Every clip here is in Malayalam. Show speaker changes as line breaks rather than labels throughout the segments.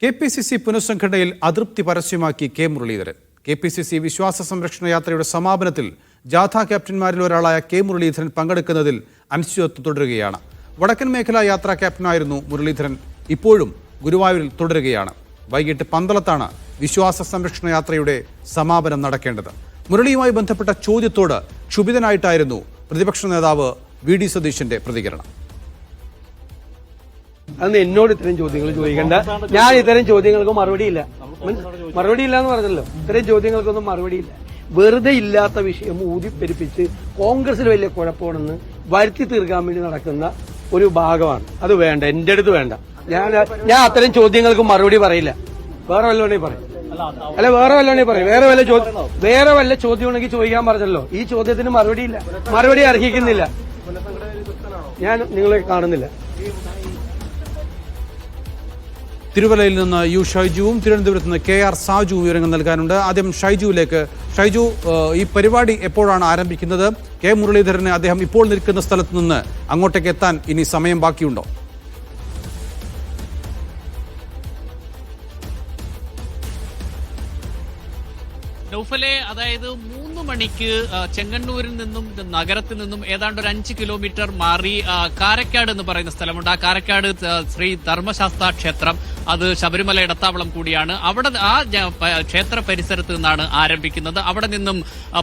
കെ.പി.സി.സി പുനഃസംഘടനയിൽ അതൃപ്തി പരസ്യമാക്കി കെ മുരളീധരൻ. കെ.പി.സി.സി വിശ്വാസ സംരക്ഷണ യാത്രയുടെ സമാപനത്തിൽ ജാഥാ ക്യാപ്റ്റന്മാരിൽ ഒരാളായ കെ മുരളീധരൻ പങ്കെടുക്കുന്നതിൽ അനിശ്ചിതത്വം തുടരുകയാണ്. വടക്കൻ മേഖലാ യാത്രാ ക്യാപ്റ്റനായിരുന്നു മുരളീധരൻ. ഇപ്പോഴും ഗുരുവായൂരിൽ തുടരുകയാണ്. വൈകിട്ട് പന്തളത്താണ് വിശ്വാസ സംരക്ഷണ യാത്രയുടെ സമാപനം നടക്കേണ്ടത്. മുരളിയുമായി ബന്ധപ്പെട്ട ചോദ്യത്തോട് ക്ഷുഭിതനായിട്ടായിരുന്നു പ്രതിപക്ഷ നേതാവ് വി.ഡി. സതീശന്റെ പ്രതികരണം.
അന്ന് എന്നോട് ഇത്തരം ചോദ്യങ്ങൾ ചോദിക്കേണ്ട. ഞാൻ ഇത്തരം ചോദ്യങ്ങൾക്ക് മറുപടിയില്ല എന്ന് പറഞ്ഞല്ലോ. ഇത്തരം ചോദ്യങ്ങൾക്കൊന്നും മറുപടിയില്ല. വെറുതെ ഇല്ലാത്ത വിഷയം ഊതിപ്പെരിപ്പിച്ച് കോൺഗ്രസിൽ വലിയ കുഴപ്പമാണെന്ന് വരുത്തി തീർക്കാൻ വേണ്ടി നടക്കുന്ന ഒരു ഭാഗമാണ്. അത് വേണ്ട, എന്റെ അടുത്ത് വേണ്ട. ഞാൻ അത്തരം ചോദ്യങ്ങൾക്ക് മറുപടി പറയില്ല. വേറെ വല്ലതുണ്ടെങ്കിൽ പറയും. വേറെ വല്ല ചോദ്യം ഉണ്ടെങ്കിൽ ചോദിക്കാൻ പറഞ്ഞല്ലോ. ഈ ചോദ്യത്തിന് മറുപടി അർഹിക്കുന്നില്ല. ഞാൻ നിങ്ങളെ കാണുന്നില്ല.
തിരുവല്ലയിൽ നിന്ന് യു ഷൈജുവും തിരുവനന്തപുരത്ത് നിന്ന് കെ.ആർ. സാജുവും വിവരങ്ങൾ നൽകാനുണ്ട്. ആദ്യം ഷൈജുവിലേക്ക്. ഷൈജു, ഈ പരിപാടി എപ്പോഴാണ് ആരംഭിക്കുന്നത്? കെ മുരളീധരന് അദ്ദേഹം ഇപ്പോൾ നിൽക്കുന്ന സ്ഥലത്ത് നിന്ന് അങ്ങോട്ടേക്ക് എത്താൻ ഇനി സമയം ബാക്കിയുണ്ടോ?
നൗഫലെ, അതായത് 3 മണിക്ക് ചെങ്ങന്നൂരിൽ നിന്നും നഗരത്തിൽ നിന്നും ഏതാണ്ട് ഒരു 5 കിലോമീറ്റർ മാറി കാരക്കാട് എന്ന് പറയുന്ന സ്ഥലമുണ്ട്. ആ കാരക്കാട് ശ്രീ ധർമ്മശാസ്ത്ര ക്ഷേത്രം, അത് ശബരിമല ഇടത്താവളം കൂടിയാണ്. അവിടെ ആ ക്ഷേത്ര പരിസരത്ത് നിന്നാണ് ആരംഭിക്കുന്നത്. അവിടെ നിന്നും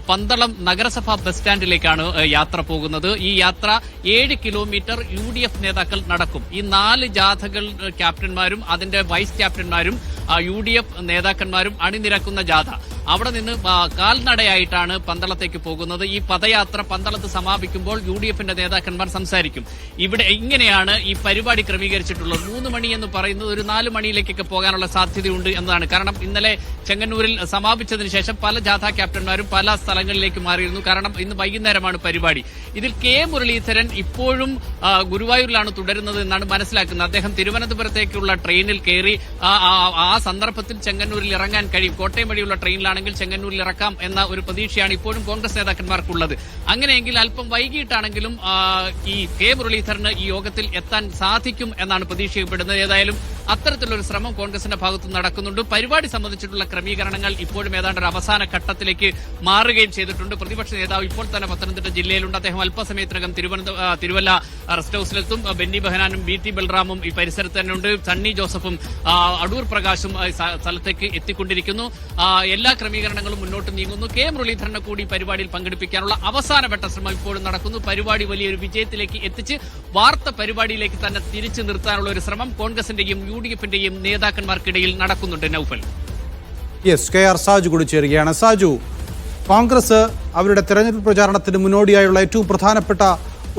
പന്തളം നഗരസഭാ ബസ് സ്റ്റാൻഡിലേക്കാണ് യാത്ര പോകുന്നത്. ഈ യാത്ര 7 കിലോമീറ്റർ UDF നേതാക്കൾ നടക്കും. ഈ 4 ജാഥകൾ ക്യാപ്റ്റന്മാരും അതിന്റെ വൈസ് ക്യാപ്റ്റന്മാരും UDF നേതാക്കന്മാരും അണിനിരക്കുന്ന ജാഥ അവിടെ നിന്ന് കാൽനടയായിട്ടാണ് പന്തളത്തേക്ക് പോകുന്നത്. ഈ പദയാത്ര പന്തളത്ത് സമാപിക്കുമ്പോൾ UDFന്റെ നേതാക്കന്മാർ സംസാരിക്കും. ഇവിടെ ഇങ്ങനെയാണ് ഈ പരിപാടി ക്രമീകരിച്ചിട്ടുള്ളത്. 3 മണി എന്ന് പറയുന്നത് ഒരു 4 മണിയിലേക്കൊക്കെ പോകാനുള്ള സാധ്യതയുണ്ട് എന്നതാണ്. കാരണം ഇന്നലെ ചെങ്ങന്നൂരിൽ സമാപിച്ചതിന് ശേഷം പല ജാഥാ ക്യാപ്റ്റന്മാരും പല സ്ഥലങ്ങളിലേക്ക് മാറിയിരുന്നു. കാരണം ഇന്ന് വൈകുന്നേരമാണ് പരിപാടി. ഇതിൽ കെ മുരളീധരൻ ഇപ്പോഴും ഗുരുവായൂരിലാണ് തുടരുന്നത് എന്നാണ് മനസ്സിലാക്കുന്നത്. അദ്ദേഹം തിരുവനന്തപുരത്തേക്കുള്ള ട്രെയിനിൽ കയറി ആ സന്ദർഭത്തിൽ ചെങ്ങന്നൂരിൽ ഇറങ്ങാൻ കഴിയും. കോട്ടയം വഴിയുള്ള ട്രെയിനിലാണെങ്കിൽ ചെങ്ങന്നൂരിൽ ഇറക്കാം എന്ന ഒരു പ്രതീക്ഷയാണ് ഇപ്പോഴും കോൺഗ്രസ് നേതാക്കന്മാർക്കുള്ളത്. അങ്ങനെയെങ്കിൽ അല്പം വൈകിട്ടാണെങ്കിലും ഈ കെ മുരളീധരന് ഈ യോഗത്തിൽ എത്താൻ സാധിക്കും എന്നാണ് പ്രതീക്ഷിക്കപ്പെടുന്നത്. ഏതായാലും അത്തരത്തിലൊരു ശ്രമം കോൺഗ്രസിന്റെ ഭാഗത്ത് നടക്കുന്നുണ്ട്. പരിപാടി സംബന്ധിച്ചിട്ടുള്ള ക്രമീകരണങ്ങൾ ഇപ്പോഴും ഏതാണ്ട് ഒരു അവസാന ഘട്ടത്തിലേക്ക് മാറുകയും ചെയ്തിട്ടുണ്ട്. പ്രതിപക്ഷ നേതാവ് ഇപ്പോൾ തന്നെ പത്തനംതിട്ട ജില്ലയിലുണ്ട്. അദ്ദേഹം അല്പസമയത്തിനകം തിരുവല്ല റെസ്റ്റ് ഹൌസിലെത്തും. ബെന്നി ബെഹനാനും BT ബൽറാമും ഈ പരിസരത്ത് തന്നെ ഉണ്ട്. സണ്ണി ജോസഫും അടൂർ പ്രകാശും സ്ഥലത്തേക്ക് എത്തിക്കൊണ്ടിരിക്കുന്നു. എല്ലാ ക്രമീകരണങ്ങളും മുന്നോട്ട് നീങ്ങുന്നു. കെ മുരളീധരനെ കൂടി പരിപാടിയിൽ പങ്കെടുപ്പിക്കാനുള്ള അവസാനവട്ട ശ്രമം ഇപ്പോഴും നടക്കുന്നു. പരിപാടി വലിയൊരു വിജയത്തിലേക്ക് എത്തിച്ച് വാർത്ത പരിപാടിയിലേക്ക് തന്നെ തിരിച്ചു നിർത്താനുള്ള ഒരു ശ്രമം കോൺഗ്രസിന്റെയും UDFന്റെയും നേതാക്കന്മാർക്കിടയിൽ നടക്കുന്നുണ്ട്. Naufal,
yes, K R. സാജു കൂടി ചേരുകയാണ്. സാജു, കോൺഗ്രസ് അവരുടെ തെരഞ്ഞെടുപ്പ് പ്രചാരണത്തിന് മുന്നോടിയായുള്ള ഏറ്റവും പ്രധാനപ്പെട്ട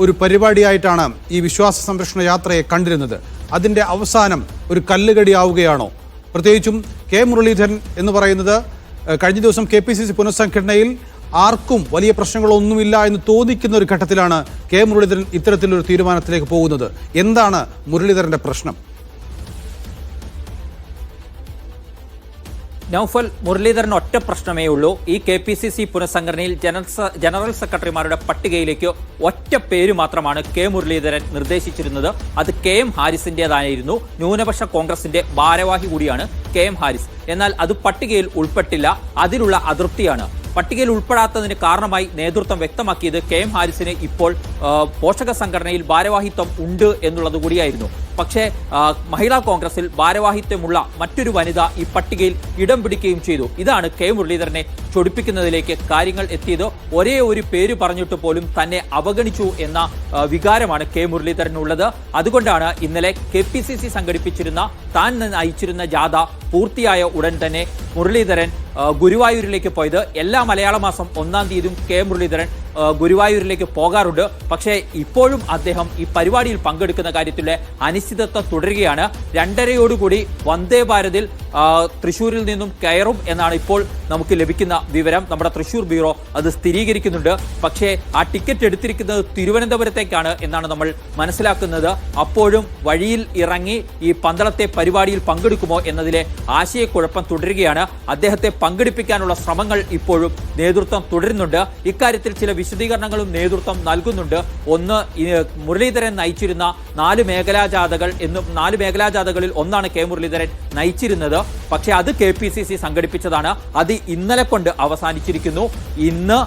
ഒരു പരിപാടിയായിട്ടാണ് ഈ വിശ്വാസ സംരക്ഷണ യാത്രയെ കണ്ടിരുന്നത്. അതിന്റെ അവസാനം ഒരു കല്ലുകടിയാവുകയാണോ? പ്രത്യേകിച്ചും കെ മുരളീധരൻ എന്ന് പറയുന്നത് കഴിഞ്ഞ ദിവസം കെ.പി.സി.സി പുനഃസംഘടനയിൽ ആർക്കും വലിയ പ്രശ്നങ്ങളൊന്നുമില്ല എന്ന് തോന്നിക്കുന്ന ഒരു ഘട്ടത്തിലാണ് കെ മുരളീധരൻ ഇത്തരത്തിലൊരു തീരുമാനത്തിലേക്ക് പോകുന്നത്. എന്താണ് മുരളീധരന്റെ പ്രശ്നം?
നൗഫൽ, മുരളീധരൻ ഒറ്റ പ്രശ്നമേ ഉള്ളൂ. ഈ കെ.പി.സി.സി പുനഃസംഘടനയിൽ ജനറൽ സെക്രട്ടറിമാരുടെ പട്ടികയിലേക്ക് ഒറ്റ പേര് മാത്രമാണ് കെ മുരളീധരൻ നിർദ്ദേശിച്ചിരുന്നത്. അത് KM ഹാരിസിന്റേതായിരുന്നു. ന്യൂനപക്ഷ കോൺഗ്രസിന്റെ ഭാരവാഹി കൂടിയാണ് KM ഹാരിസ്. എന്നാൽ അത് പട്ടികയിൽ ഉൾപ്പെട്ടില്ല. അതിലുള്ള അതൃപ്തിയാണ് പട്ടികയിൽ ഉൾപ്പെടാത്തതിന് കാരണമായി നേതൃത്വം വ്യക്തമാക്കിയത് KM ഹാരിസിന് ഇപ്പോൾ പോഷക സംഘടനയിൽ ഭാരവാഹിത്വം ഉണ്ട് എന്നുള്ളത് കൂടിയായിരുന്നു. പക്ഷേ മഹിളാ കോൺഗ്രസിൽ ഭാരവാഹിത്വമുള്ള മറ്റൊരു വനിത ഈ പട്ടികയിൽ ഇടം പിടിക്കുകയും ചെയ്തു. ഇതാണ് കെ മുരളീധരനെ ചൊടിപ്പിക്കുന്നതിലേക്ക് കാര്യങ്ങൾ എത്തിയത്. ഒരേ ഒരു പേര് പറഞ്ഞിട്ട് പോലും തന്നെ അവഗണിച്ചു എന്ന വികാരമാണ് കെ മുരളീധരനുള്ളത്. അതുകൊണ്ടാണ് ഇന്നലെ കെ.പി.സി.സി സംഘടിപ്പിച്ചിരുന്ന താൻ നയിച്ചിരുന്ന ജാഥ പൂർത്തിയായ ഉടൻ തന്നെ മുരളീധരൻ ഗുരുവായൂരിലേക്ക് പോയത്. എല്ലാ മലയാള മാസം 1-ാം തീയതിയും കെ മുരളീധരൻ ഗുരുവായൂരിലേക്ക് പോകാറുണ്ട്. പക്ഷേ ഇപ്പോഴും അദ്ദേഹം ഈ പരിപാടിയിൽ പങ്കെടുക്കുന്ന കാര്യത്തിലെ അനിശ്ചിതത്വം തുടരുകയാണ്. 2:30 വന്ദേ ഭാരതിൽ തൃശ്ശൂരിൽ നിന്നും കയറും എന്നാണ് ഇപ്പോൾ നമുക്ക് ലഭിക്കുന്ന വിവരം. നമ്മുടെ തൃശ്ശൂർ ബ്യൂറോ അത് സ്ഥിരീകരിക്കുന്നുണ്ട്. പക്ഷേ ആ ടിക്കറ്റ് എടുത്തിരിക്കുന്നത് തിരുവനന്തപുരത്തേക്കാണ് എന്നാണ് നമ്മൾ മനസ്സിലാക്കുന്നത്. അപ്പോഴും വഴിയിൽ ഇറങ്ങി ഈ പന്തളത്തെ പരിപാടിയിൽ പങ്കെടുക്കുമോ എന്നതിലെ ആശയക്കുഴപ്പം തുടരുകയാണ്. അദ്ദേഹത്തെ പങ്കെടുപ്പിക്കാനുള്ള ശ്രമങ്ങൾ ഇപ്പോഴും നേതൃത്വം തുടരുന്നുണ്ട്. ഇക്കാര്യത്തിൽ ചില വിശദീകരണങ്ങളും നേതൃത്വം നൽകുന്നുണ്ട്. ഒന്ന്, മുരളീധരൻ നയിച്ചിരുന്ന 4 മേഖലാ ജാഥകളിൽ ഒന്നാണ് കെ മുരളീധരൻ നയിച്ചിരുന്നത്. പക്ഷേ അത് KPCC സംഘടിപ്പിച്ചതാണ്. അത് ഇന്നലെ കൊണ്ട് അവസാനിച്ചിരിക്കുന്നു. ഇന്ന്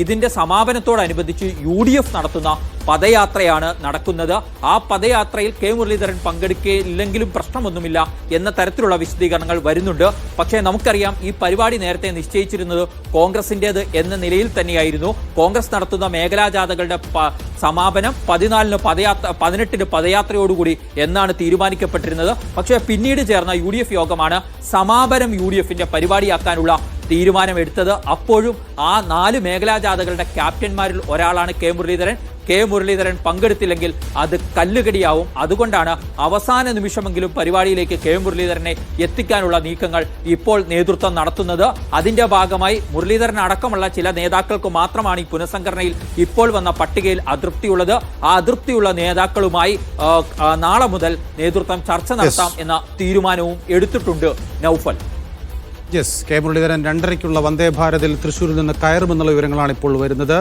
ഇതിന്റെ സമാപനത്തോടനുബന്ധിച്ച് UDF നടത്തുന്ന പദയാത്രയാണ് നടക്കുന്നത്. ആ പദയാത്രയിൽ കെ മുരളീധരൻ പങ്കെടുക്കില്ലെങ്കിലും പ്രശ്നമൊന്നുമില്ല എന്ന തരത്തിലുള്ള വിശദീകരണങ്ങൾ വരുന്നുണ്ട്. പക്ഷേ നമുക്കറിയാം, ഈ പരിപാടി നേരത്തെ നിശ്ചയിച്ചിരുന്നത് കോൺഗ്രസിന്റേത് എന്ന നിലയിൽ തന്നെയായിരുന്നു. കോൺഗ്രസ് നടത്തുന്ന മേഖലാ ജാഥകളുടെ സമാപനം 18 പദയാത്രയോടുകൂടി എന്നാണ് തീരുമാനിക്കപ്പെട്ടിരുന്നത്. പക്ഷേ പിന്നീട് ചേർന്ന UDF യോഗമാണ് സമാപനം UDFന്റെ പരിപാടിയാക്കാനുള്ള തീരുമാനമെടുത്തത്. അപ്പോഴും ആ 4 മേഖലാ ജാഥകളുടെ ക്യാപ്റ്റന്മാരിൽ ഒരാളാണ് കെ മുരളീധരൻ. കെ മുരളീധരൻ പങ്കെടുത്തില്ലെങ്കിൽ അത് കല്ലുകടിയാവും. അതുകൊണ്ടാണ് അവസാന നിമിഷമെങ്കിലും പരിപാടിയിലേക്ക് കെ മുരളീധരനെ എത്തിക്കാനുള്ള നീക്കങ്ങൾ ഇപ്പോൾ നേതൃത്വം നടത്തുന്നത്. അതിന്റെ ഭാഗമായി മുരളീധരൻ അടക്കമുള്ള ചില നേതാക്കൾക്ക് മാത്രമാണ് ഈ പുനഃസംഘടനയിൽ ഇപ്പോൾ വന്ന പട്ടികയിൽ അതൃപ്തിയുള്ളത്. ആ അതൃപ്തിയുള്ള നേതാക്കളുമായി നാളെ മുതൽ നേതൃത്വം ചർച്ച നടത്താം എന്ന തീരുമാനവും എടുത്തിട്ടുണ്ട്. നൗഫൽ.
കെ മുരളീധരൻ 2:30-ക്കുള്ള വന്ദേ ഭാരതിൽ തൃശ്ശൂരിൽ നിന്ന് കയറുമെന്നുള്ള വിവരങ്ങളാണ് ഇപ്പോൾ വരുന്നത്.